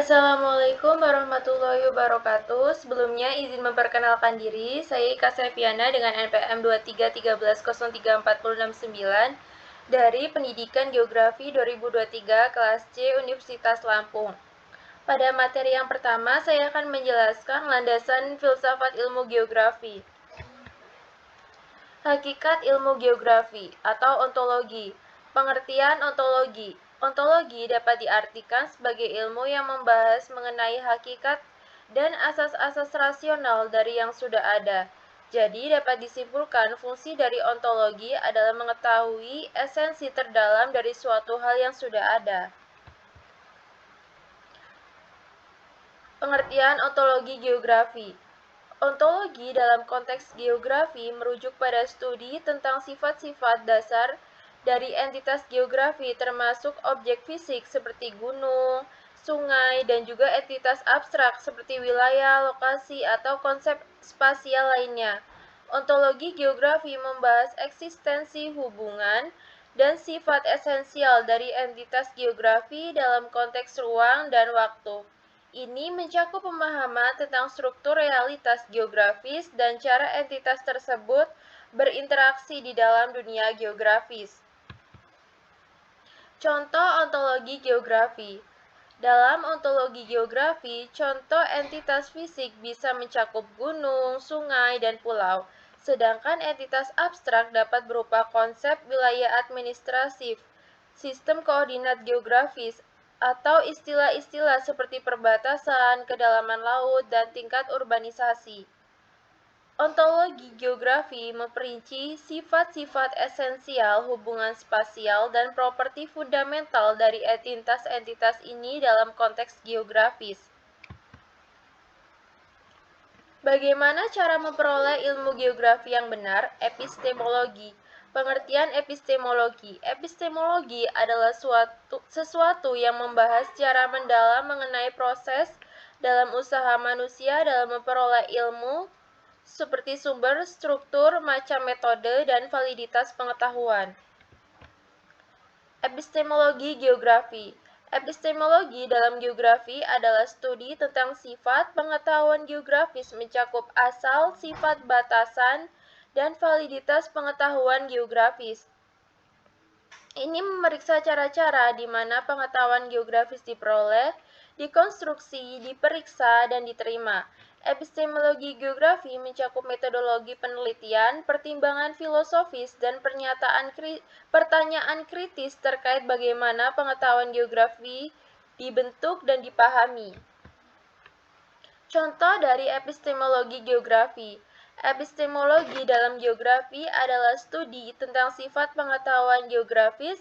Assalamualaikum warahmatullahi wabarakatuh. Sebelumnya izin memperkenalkan diri, saya Ika Seviana dengan NPM 2313040669 dari Pendidikan Geografi 2023 kelas C Universitas Lampung. Pada materi yang pertama, saya akan menjelaskan landasan filsafat ilmu geografi. Hakikat ilmu geografi atau ontologi. Pengertian ontologi. Ontologi dapat diartikan sebagai ilmu yang membahas mengenai hakikat dan asas-asas rasional dari yang sudah ada. Jadi dapat disimpulkan fungsi dari ontologi adalah mengetahui esensi terdalam dari suatu hal yang sudah ada. Pengertian ontologi geografi. Ontologi dalam konteks geografi merujuk pada studi tentang sifat-sifat dasar dari entitas geografi termasuk objek fisik seperti gunung, sungai, dan juga entitas abstrak seperti wilayah, lokasi, atau konsep spasial lainnya. Ontologi geografi membahas eksistensi hubungan dan sifat esensial dari entitas geografi dalam konteks ruang dan waktu. Ini mencakup pemahaman tentang struktur realitas geografis dan cara entitas tersebut berinteraksi di dalam dunia geografis. Contoh ontologi geografi. Dalam ontologi geografi, contoh entitas fisik bisa mencakup gunung, sungai, dan pulau, sedangkan entitas abstrak dapat berupa konsep wilayah administratif, sistem koordinat geografis, atau istilah-istilah seperti perbatasan, kedalaman laut, dan tingkat urbanisasi. Ontologi geografi memperinci sifat-sifat esensial, hubungan spasial, dan properti fundamental dari entitas-entitas ini dalam konteks geografis. Bagaimana cara memperoleh ilmu geografi yang benar? Epistemologi. Pengertian epistemologi. Epistemologi adalah sesuatu yang membahas secara mendalam mengenai proses dalam usaha manusia dalam memperoleh ilmu, seperti sumber, struktur, macam metode, dan validitas pengetahuan. Epistemologi geografi. Epistemologi dalam geografi adalah studi tentang sifat pengetahuan geografis mencakup asal, sifat, batasan, dan validitas pengetahuan geografis. Ini memeriksa cara-cara di mana pengetahuan geografis diperoleh, dikonstruksi, diperiksa, dan diterima. Epistemologi geografi mencakup metodologi penelitian, pertimbangan filosofis, dan pertanyaan kritis terkait bagaimana pengetahuan geografi dibentuk dan dipahami. Contoh dari epistemologi geografi. Epistemologi dalam geografi adalah studi tentang sifat pengetahuan geografis,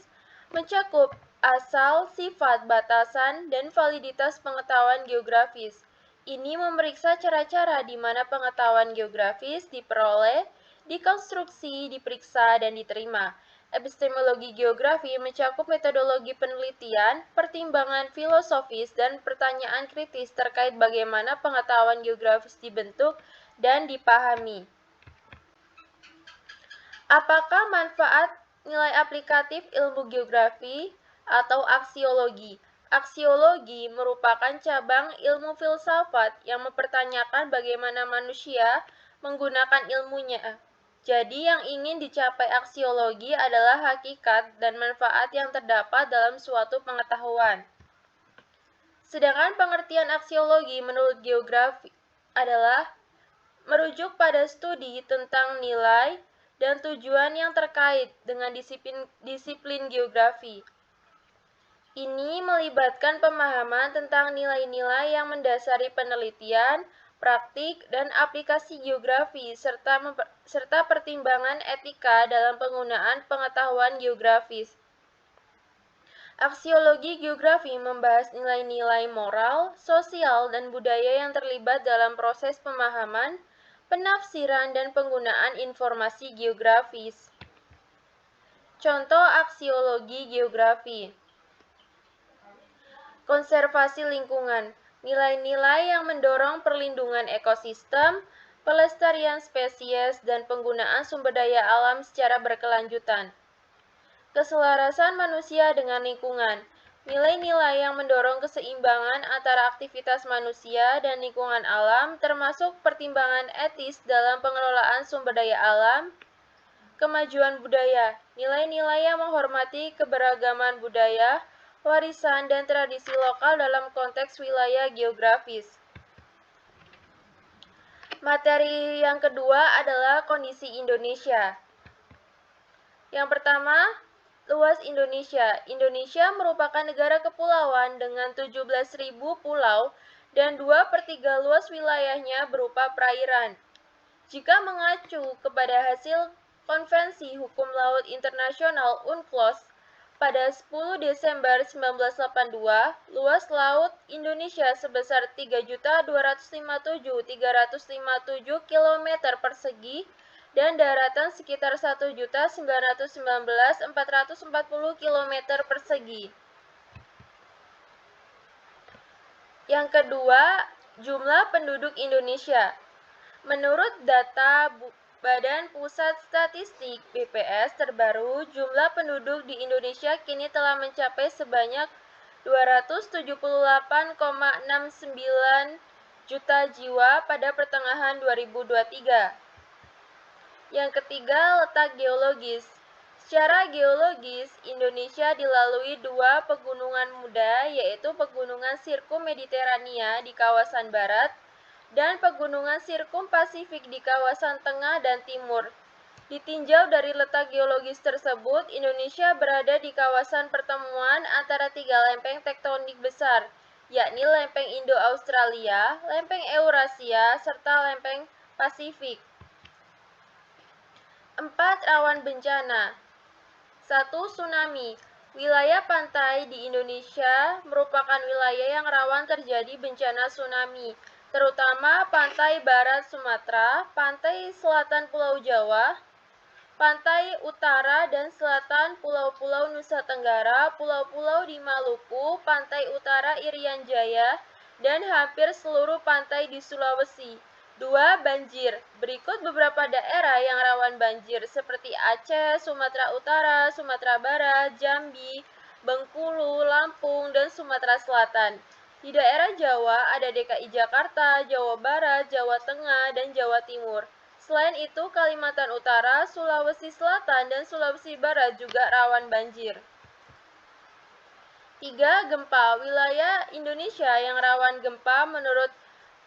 mencakup asal, sifat, batasan, dan validitas pengetahuan geografis. Ini memeriksa cara-cara di mana pengetahuan geografis diperoleh, dikonstruksi, diperiksa, dan diterima. Epistemologi geografi mencakup metodologi penelitian, pertimbangan filosofis, dan pertanyaan kritis terkait bagaimana pengetahuan geografis dibentuk dan dipahami. Apakah manfaat nilai aplikatif ilmu geografi atau aksiologi? Aksiologi merupakan cabang ilmu filsafat yang mempertanyakan bagaimana manusia menggunakan ilmunya. Jadi yang ingin dicapai aksiologi adalah hakikat dan manfaat yang terdapat dalam suatu pengetahuan. Sedangkan pengertian aksiologi menurut geografi adalah merujuk pada studi tentang nilai dan tujuan yang terkait dengan disiplin geografi. Ini melibatkan pemahaman tentang nilai-nilai yang mendasari penelitian, praktik, dan aplikasi geografi, serta pertimbangan etika dalam penggunaan pengetahuan geografis. Aksiologi geografi membahas nilai-nilai moral, sosial, dan budaya yang terlibat dalam proses pemahaman, penafsiran, dan penggunaan informasi geografis. Contoh aksiologi geografi. Konservasi lingkungan, nilai-nilai yang mendorong perlindungan ekosistem, pelestarian spesies, dan penggunaan sumber daya alam secara berkelanjutan. Keselarasan manusia dengan lingkungan, Nilai-nilai yang mendorong keseimbangan antara aktivitas manusia dan lingkungan alam, termasuk pertimbangan etis dalam pengelolaan sumber daya alam, kemajuan budaya, nilai-nilai yang menghormati keberagaman budaya, warisan, dan tradisi lokal dalam konteks wilayah geografis. Materi yang kedua adalah kondisi Indonesia. Yang pertama, luas Indonesia. Indonesia merupakan negara kepulauan dengan 17.000 pulau dan 2/3 luas wilayahnya berupa perairan. Jika mengacu kepada hasil Konvensi Hukum Laut Internasional UNCLOS pada 10 Desember 1982, luas laut Indonesia sebesar 3.257.357 km persegi dan daratan sekitar 1.919.440 km persegi. Yang kedua, jumlah penduduk Indonesia. Menurut data Badan Pusat Statistik BPS terbaru, jumlah penduduk di Indonesia kini telah mencapai sebanyak 278,69 juta jiwa pada pertengahan 2023. Yang ketiga, letak geologis. Secara geologis, Indonesia dilalui dua pegunungan muda, yaitu Pegunungan Sirkum-Mediterania di kawasan barat dan Pegunungan Sirkum-Pasifik di kawasan tengah dan timur. Ditinjau dari letak geologis tersebut, Indonesia berada di kawasan pertemuan antara tiga lempeng tektonik besar, yakni lempeng Indo-Australia, lempeng Eurasia, serta lempeng Pasifik. 4. Rawan bencana. 1. Tsunami. Wilayah pantai di Indonesia merupakan wilayah yang rawan terjadi bencana tsunami, terutama pantai barat Sumatera, pantai selatan Pulau Jawa, pantai utara dan selatan Pulau-Pulau Nusa Tenggara, pulau-pulau di Maluku, pantai utara Irian Jaya, dan hampir seluruh pantai di Sulawesi. 2. Banjir. Berikut beberapa daerah yang rawan banjir seperti Aceh, Sumatera Utara, Sumatera Barat, Jambi, Bengkulu, Lampung, dan Sumatera Selatan. Di daerah Jawa ada DKI Jakarta, Jawa Barat, Jawa Tengah, dan Jawa Timur. Selain itu, Kalimantan Utara, Sulawesi Selatan, dan Sulawesi Barat juga rawan banjir. 3. Gempa. Wilayah Indonesia yang rawan gempa menurut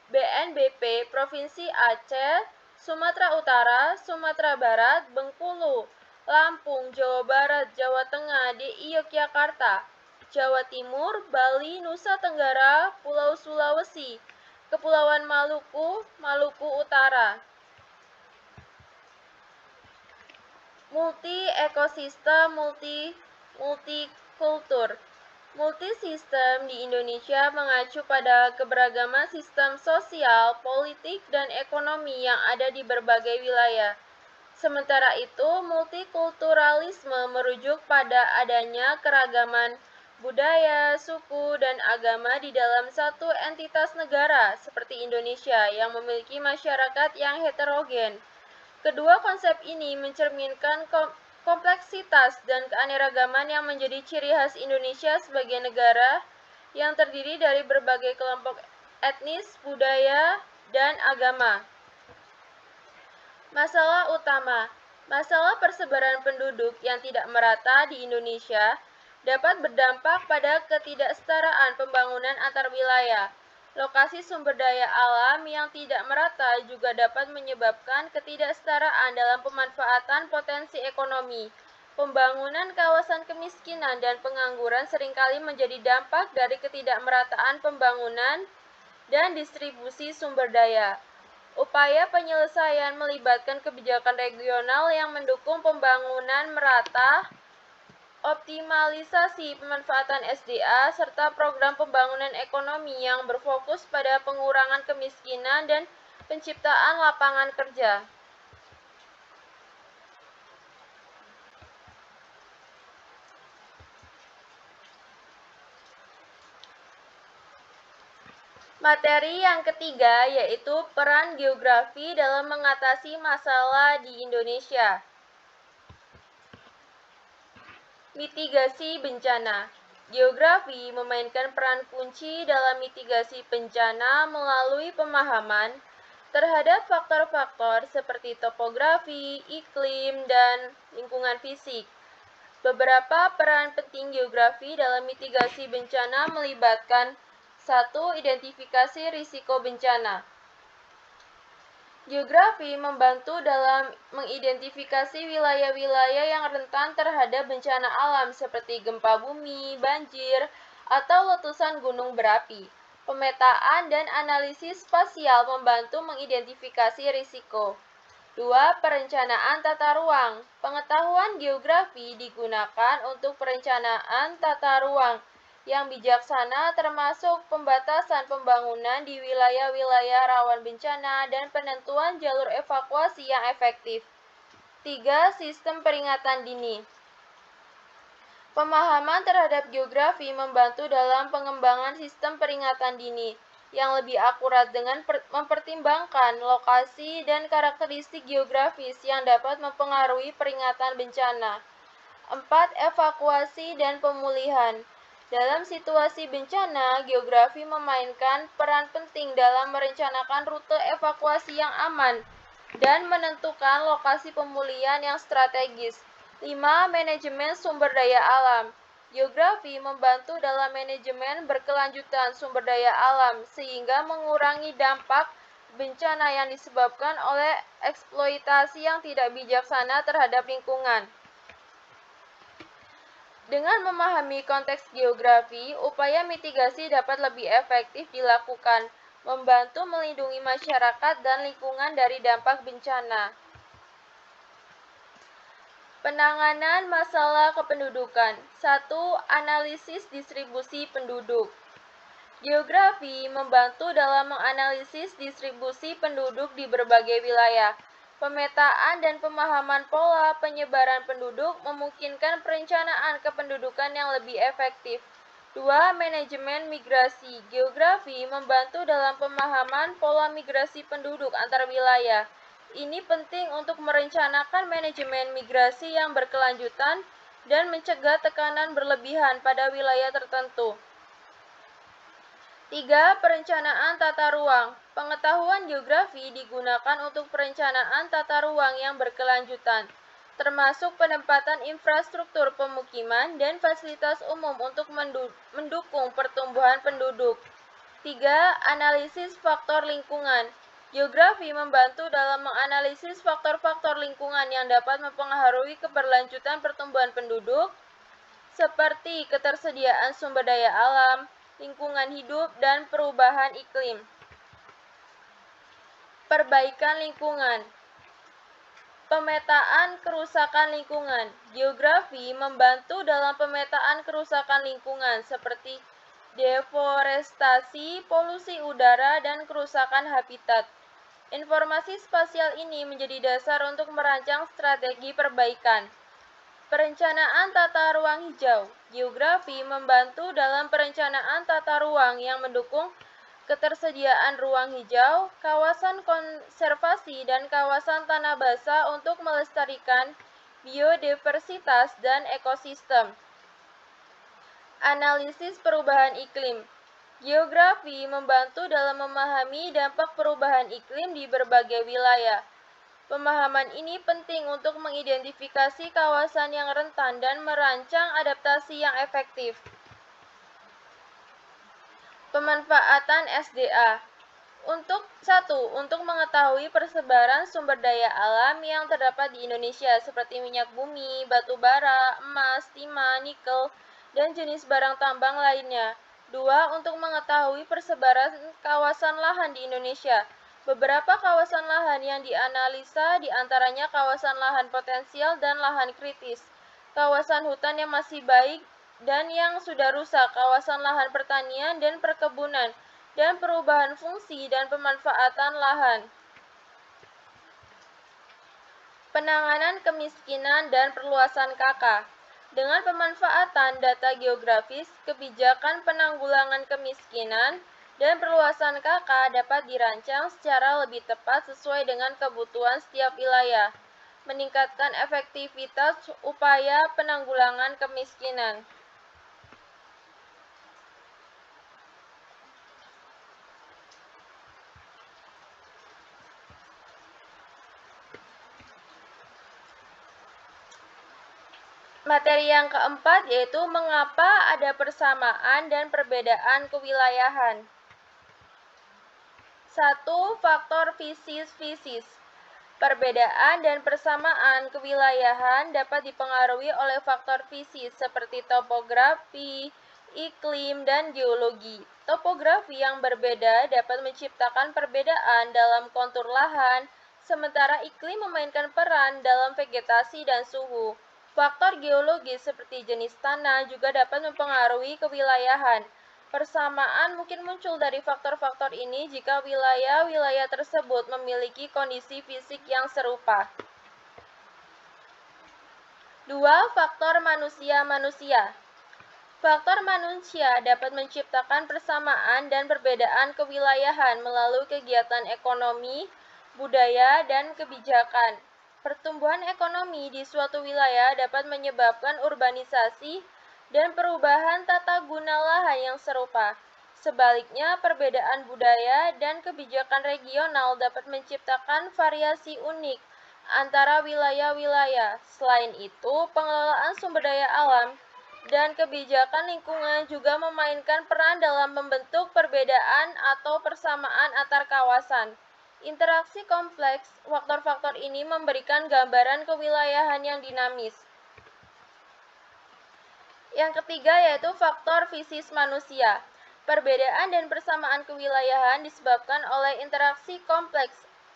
BNBP Provinsi Aceh, Sumatera Utara, Sumatera Barat, Bengkulu, Lampung, Jawa Barat, Jawa Tengah, DI Yogyakarta, Jawa Timur, Bali, Nusa Tenggara, Pulau Sulawesi, Kepulauan Maluku, Maluku Utara. Multi-ekosistem, multikultur. Multisistem di Indonesia mengacu pada keberagaman sistem sosial, politik, dan ekonomi yang ada di berbagai wilayah. Sementara itu, multikulturalisme merujuk pada adanya keragaman budaya, suku, dan agama di dalam satu entitas negara seperti Indonesia yang memiliki masyarakat yang heterogen. Kedua konsep ini mencerminkan kompleksitas dan keanekaragaman yang menjadi ciri khas Indonesia sebagai negara yang terdiri dari berbagai kelompok etnis, budaya, dan agama. Masalah utama. Masalah persebaran penduduk yang tidak merata di Indonesia dapat berdampak pada ketidaksetaraan pembangunan antar wilayah. Lokasi sumber daya alam yang tidak merata juga dapat menyebabkan ketidaksetaraan dalam pemanfaatan potensi ekonomi. Pembangunan kawasan kemiskinan dan pengangguran seringkali menjadi dampak dari ketidakmerataan pembangunan dan distribusi sumber daya. Upaya penyelesaian melibatkan kebijakan regional yang mendukung pembangunan merata, optimalisasi pemanfaatan SDA, serta program pembangunan ekonomi yang berfokus pada pengurangan kemiskinan dan penciptaan lapangan kerja. Materi yang ketiga yaitu peran geografi dalam mengatasi masalah di Indonesia. Mitigasi bencana. Geografi memainkan peran kunci dalam mitigasi bencana melalui pemahaman terhadap faktor-faktor seperti topografi, iklim, dan lingkungan fisik. Beberapa peran penting geografi dalam mitigasi bencana melibatkan 1. Identifikasi risiko bencana. Geografi membantu dalam mengidentifikasi wilayah-wilayah yang rentan terhadap bencana alam seperti gempa bumi, banjir, atau letusan gunung berapi. Pemetaan dan analisis spasial membantu mengidentifikasi risiko. 2. Perencanaan tata ruang. Pengetahuan geografi digunakan untuk perencanaan tata ruang yang bijaksana termasuk pembatasan pembangunan di wilayah-wilayah rawan bencana dan penentuan jalur evakuasi yang efektif. 3. Sistem peringatan dini. Pemahaman terhadap geografi membantu dalam pengembangan sistem peringatan dini yang lebih akurat dengan mempertimbangkan lokasi dan karakteristik geografis yang dapat mempengaruhi peringatan bencana. 4. Evakuasi dan pemulihan. Dalam situasi bencana, geografi memainkan peran penting dalam merencanakan rute evakuasi yang aman dan menentukan lokasi pemulihan yang strategis. 5. Manajemen sumber daya alam. Geografi membantu dalam manajemen berkelanjutan sumber daya alam sehingga mengurangi dampak bencana yang disebabkan oleh eksploitasi yang tidak bijaksana terhadap lingkungan. Dengan memahami konteks geografi, upaya mitigasi dapat lebih efektif dilakukan, membantu melindungi masyarakat dan lingkungan dari dampak bencana. Penanganan masalah kependudukan. 1. Analisis distribusi penduduk. Geografi membantu dalam menganalisis distribusi penduduk di berbagai wilayah. Pemetaan dan pemahaman pola penyebaran penduduk memungkinkan perencanaan kependudukan yang lebih efektif. 2. Manajemen migrasi. Geografi membantu dalam pemahaman pola migrasi penduduk antar wilayah. Ini penting untuk merencanakan manajemen migrasi yang berkelanjutan dan mencegah tekanan berlebihan pada wilayah tertentu. 3. Perencanaan tata ruang. Pengetahuan geografi digunakan untuk perencanaan tata ruang yang berkelanjutan, termasuk penempatan infrastruktur pemukiman dan fasilitas umum untuk mendukung pertumbuhan penduduk. 3. Analisis faktor lingkungan. Geografi membantu dalam menganalisis faktor-faktor lingkungan yang dapat mempengaruhi keberlanjutan pertumbuhan penduduk, seperti ketersediaan sumber daya alam, lingkungan hidup, dan perubahan iklim. Perbaikan lingkungan. Pemetaan kerusakan lingkungan. Geografi membantu dalam pemetaan kerusakan lingkungan seperti deforestasi, polusi udara, dan kerusakan habitat. Informasi spasial ini menjadi dasar untuk merancang strategi perbaikan. Perencanaan tata ruang hijau. Geografi membantu dalam perencanaan tata ruang yang mendukung ketersediaan ruang hijau, kawasan konservasi, dan kawasan tanah basah untuk melestarikan biodiversitas dan ekosistem. Analisis perubahan iklim. Geografi membantu dalam memahami dampak perubahan iklim di berbagai wilayah. Pemahaman ini penting untuk mengidentifikasi kawasan yang rentan dan merancang adaptasi yang efektif. Pemanfaatan SDA. Untuk mengetahui persebaran sumber daya alam yang terdapat di Indonesia seperti minyak bumi, batu bara, emas, timah, nikel, dan jenis barang tambang lainnya. 2. Untuk mengetahui persebaran kawasan lahan di Indonesia. Beberapa kawasan lahan yang dianalisa diantaranya kawasan lahan potensial dan lahan kritis, kawasan hutan yang masih baik dan yang sudah rusak, kawasan lahan pertanian dan perkebunan, dan perubahan fungsi dan pemanfaatan lahan. Penanganan kemiskinan dan perluasan KK. Dengan pemanfaatan data geografis, kebijakan penanggulangan kemiskinan dan perluasan KK dapat dirancang secara lebih tepat sesuai dengan kebutuhan setiap wilayah, meningkatkan efektivitas upaya penanggulangan kemiskinan. Materi yang keempat yaitu mengapa ada persamaan dan perbedaan kewilayahan. 1. Faktor fisis-fisis. Perbedaan dan persamaan kewilayahan dapat dipengaruhi oleh faktor fisis seperti topografi, iklim, dan geologi. Topografi yang berbeda dapat menciptakan perbedaan dalam kontur lahan, sementara iklim memainkan peran dalam vegetasi dan suhu. Faktor geologis seperti jenis tanah juga dapat mempengaruhi kewilayahan. Persamaan mungkin muncul dari faktor-faktor ini jika wilayah-wilayah tersebut memiliki kondisi fisik yang serupa. 2. Faktor manusia-manusia. Faktor manusia dapat menciptakan persamaan dan perbedaan kewilayahan melalui kegiatan ekonomi, budaya, dan kebijakan. Pertumbuhan ekonomi di suatu wilayah dapat menyebabkan urbanisasi dan perubahan tata guna lahan yang serupa. Sebaliknya, perbedaan budaya dan kebijakan regional dapat menciptakan variasi unik antara wilayah-wilayah. Selain itu, pengelolaan sumber daya alam dan kebijakan lingkungan juga memainkan peran dalam membentuk perbedaan atau persamaan antar kawasan. Interaksi kompleks faktor-faktor ini memberikan gambaran kewilayahan yang dinamis. Yang ketiga yaitu faktor fisis manusia. Perbedaan dan persamaan kewilayahan disebabkan oleh interaksi kompleks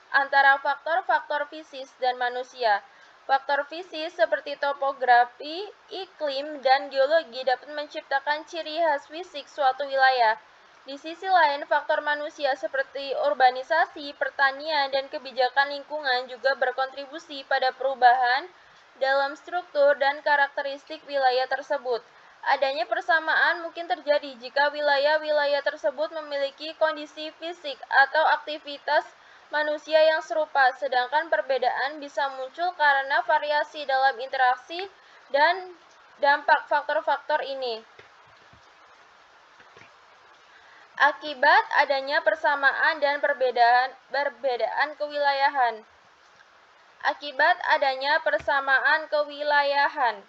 antara faktor-faktor fisis dan manusia. Faktor fisis seperti topografi, iklim, dan geologi dapat menciptakan ciri khas fisik suatu wilayah. Di sisi lain, faktor manusia seperti urbanisasi, pertanian, dan kebijakan lingkungan juga berkontribusi pada perubahan dalam struktur dan karakteristik wilayah tersebut. Adanya persamaan mungkin terjadi jika wilayah-wilayah tersebut memiliki kondisi fisik atau aktivitas manusia yang serupa, sedangkan perbedaan bisa muncul karena variasi dalam interaksi dan dampak faktor-faktor ini. Akibat adanya persamaan dan perbedaan kewilayahan. Akibat adanya persamaan kewilayahan.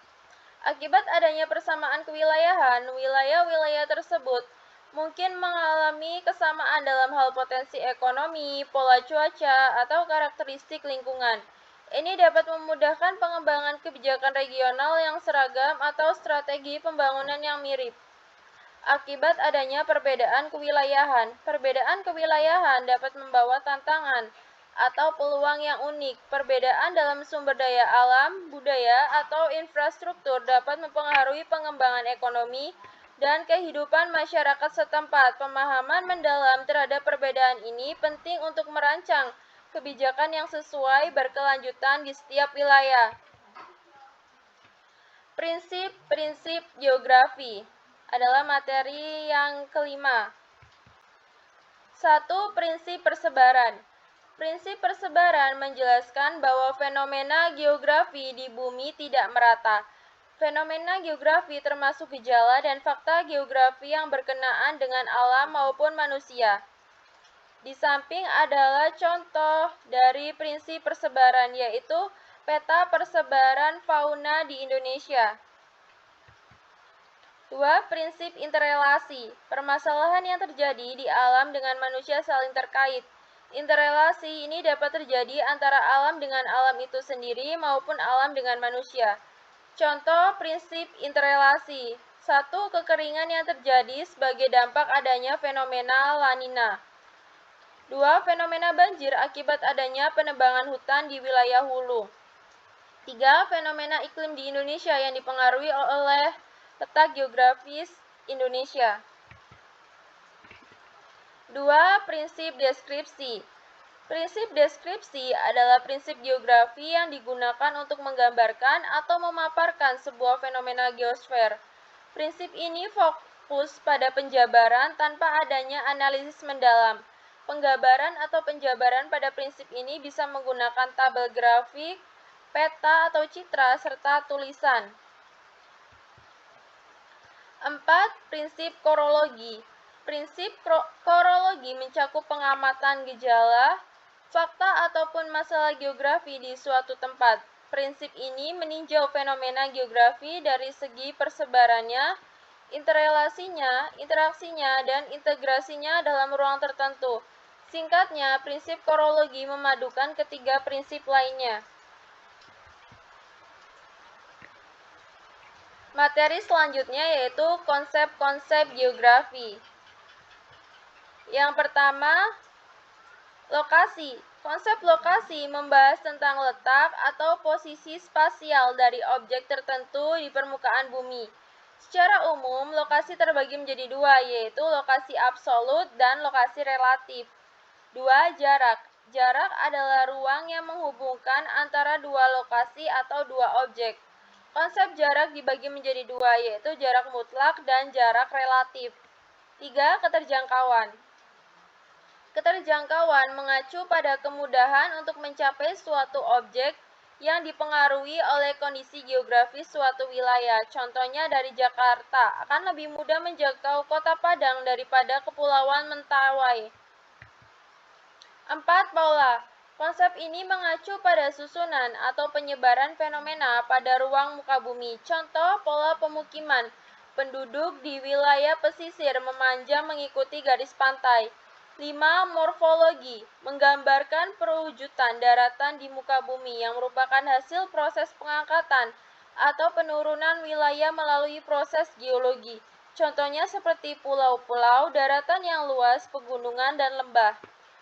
Akibat adanya persamaan kewilayahan, wilayah-wilayah tersebut mungkin mengalami kesamaan dalam hal potensi ekonomi, pola cuaca, atau karakteristik lingkungan. Ini dapat memudahkan pengembangan kebijakan regional yang seragam atau strategi pembangunan yang mirip. Akibat adanya perbedaan kewilayahan, perbedaan kewilayahan dapat membawa tantangan atau peluang yang unik. Perbedaan dalam sumber daya alam, budaya, atau infrastruktur dapat mempengaruhi pengembangan ekonomi dan kehidupan masyarakat setempat. Pemahaman mendalam terhadap perbedaan ini penting untuk merancang kebijakan yang sesuai berkelanjutan di setiap wilayah. Prinsip-prinsip geografi adalah materi yang kelima. 1. Prinsip persebaran. Prinsip persebaran menjelaskan bahwa fenomena geografi di bumi tidak merata. Fenomena geografi termasuk gejala dan fakta geografi yang berkenaan dengan alam maupun manusia. Di samping adalah contoh dari prinsip persebaran, yaitu peta persebaran fauna di Indonesia. 2. Prinsip interrelasi. Permasalahan yang terjadi di alam dengan manusia saling terkait. Interrelasi ini dapat terjadi antara alam dengan alam itu sendiri maupun alam dengan manusia. Contoh prinsip interrelasi. 1. Kekeringan yang terjadi sebagai dampak adanya fenomena La Nina. 2. Fenomena banjir akibat adanya penebangan hutan di wilayah hulu. 3. Fenomena iklim di Indonesia yang dipengaruhi oleh peta geografis Indonesia. 2. Prinsip deskripsi. Prinsip deskripsi adalah prinsip geografi yang digunakan untuk menggambarkan atau memaparkan sebuah fenomena geosfer. Prinsip ini fokus pada penjabaran tanpa adanya analisis mendalam. Penggambaran atau penjabaran pada prinsip ini bisa menggunakan tabel grafik, peta atau citra, serta tulisan. 4. Prinsip korologi. Prinsip korologi mencakup pengamatan gejala, fakta ataupun masalah geografi di suatu tempat. Prinsip ini meninjau fenomena geografi dari segi persebarannya, interrelasinya, interaksinya, dan integrasinya dalam ruang tertentu. Singkatnya, prinsip korologi memadukan ketiga prinsip lainnya. Materi selanjutnya yaitu konsep-konsep geografi. Yang pertama, lokasi. Konsep lokasi membahas tentang letak atau posisi spasial dari objek tertentu di permukaan bumi. Secara umum, lokasi terbagi menjadi dua, yaitu lokasi absolut dan lokasi relatif. 2. Jarak. Jarak adalah ruang yang menghubungkan antara dua lokasi atau dua objek. Konsep jarak dibagi menjadi dua, yaitu jarak mutlak dan jarak relatif. 3. Keterjangkauan. Keterjangkauan mengacu pada kemudahan untuk mencapai suatu objek yang dipengaruhi oleh kondisi geografis suatu wilayah. Contohnya dari Jakarta, akan lebih mudah menjangkau Kota Padang daripada Kepulauan Mentawai. 4. Pola. Konsep ini mengacu pada susunan atau penyebaran fenomena pada ruang muka bumi. Contoh, pola pemukiman. Penduduk di wilayah pesisir memanjang mengikuti garis pantai. 5. Morfologi. Menggambarkan perwujudan daratan di muka bumi yang merupakan hasil proses pengangkatan atau penurunan wilayah melalui proses geologi. Contohnya seperti pulau-pulau, daratan yang luas, pegunungan, dan lembah.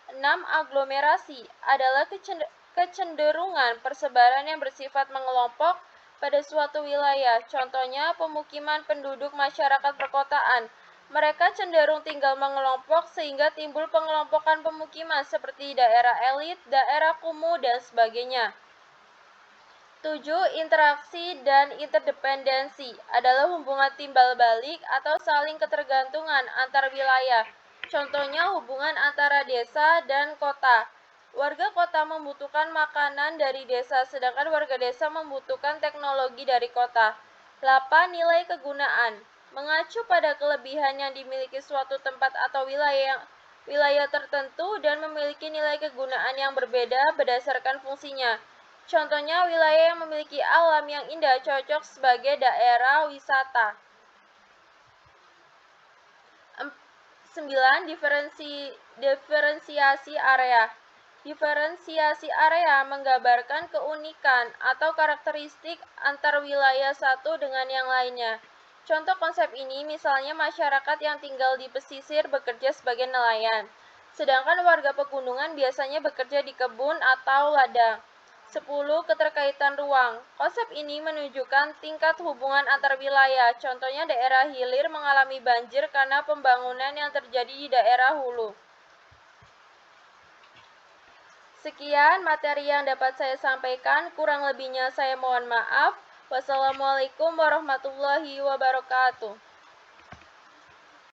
6. Aglomerasi adalah kecenderungan persebaran yang bersifat mengelompok pada suatu wilayah. Contohnya pemukiman penduduk masyarakat perkotaan. Mereka cenderung tinggal mengelompok sehingga timbul pengelompokan pemukiman seperti daerah elit, daerah kumuh, dan sebagainya. 7. Interaksi dan interdependensi adalah hubungan timbal balik atau saling ketergantungan antar wilayah. Contohnya hubungan antara desa dan kota. Warga kota membutuhkan makanan dari desa, sedangkan warga desa membutuhkan teknologi dari kota. 8. Nilai kegunaan. Mengacu pada kelebihan yang dimiliki suatu tempat atau wilayah tertentu dan memiliki nilai kegunaan yang berbeda berdasarkan fungsinya. Contohnya wilayah yang memiliki alam yang indah cocok sebagai daerah wisata. 9. Diferensiasi area. Diferensiasi area menggambarkan keunikan atau karakteristik antar wilayah satu dengan yang lainnya. Contoh konsep ini misalnya masyarakat yang tinggal di pesisir bekerja sebagai nelayan, sedangkan warga pegunungan biasanya bekerja di kebun atau ladang. 10. Keterkaitan ruang. Konsep ini menunjukkan tingkat hubungan antar wilayah. Contohnya daerah hilir mengalami banjir karena pembangunan yang terjadi di daerah hulu. Sekian materi yang dapat saya sampaikan, kurang lebihnya saya mohon maaf. Wassalamualaikum warahmatullahi wabarakatuh.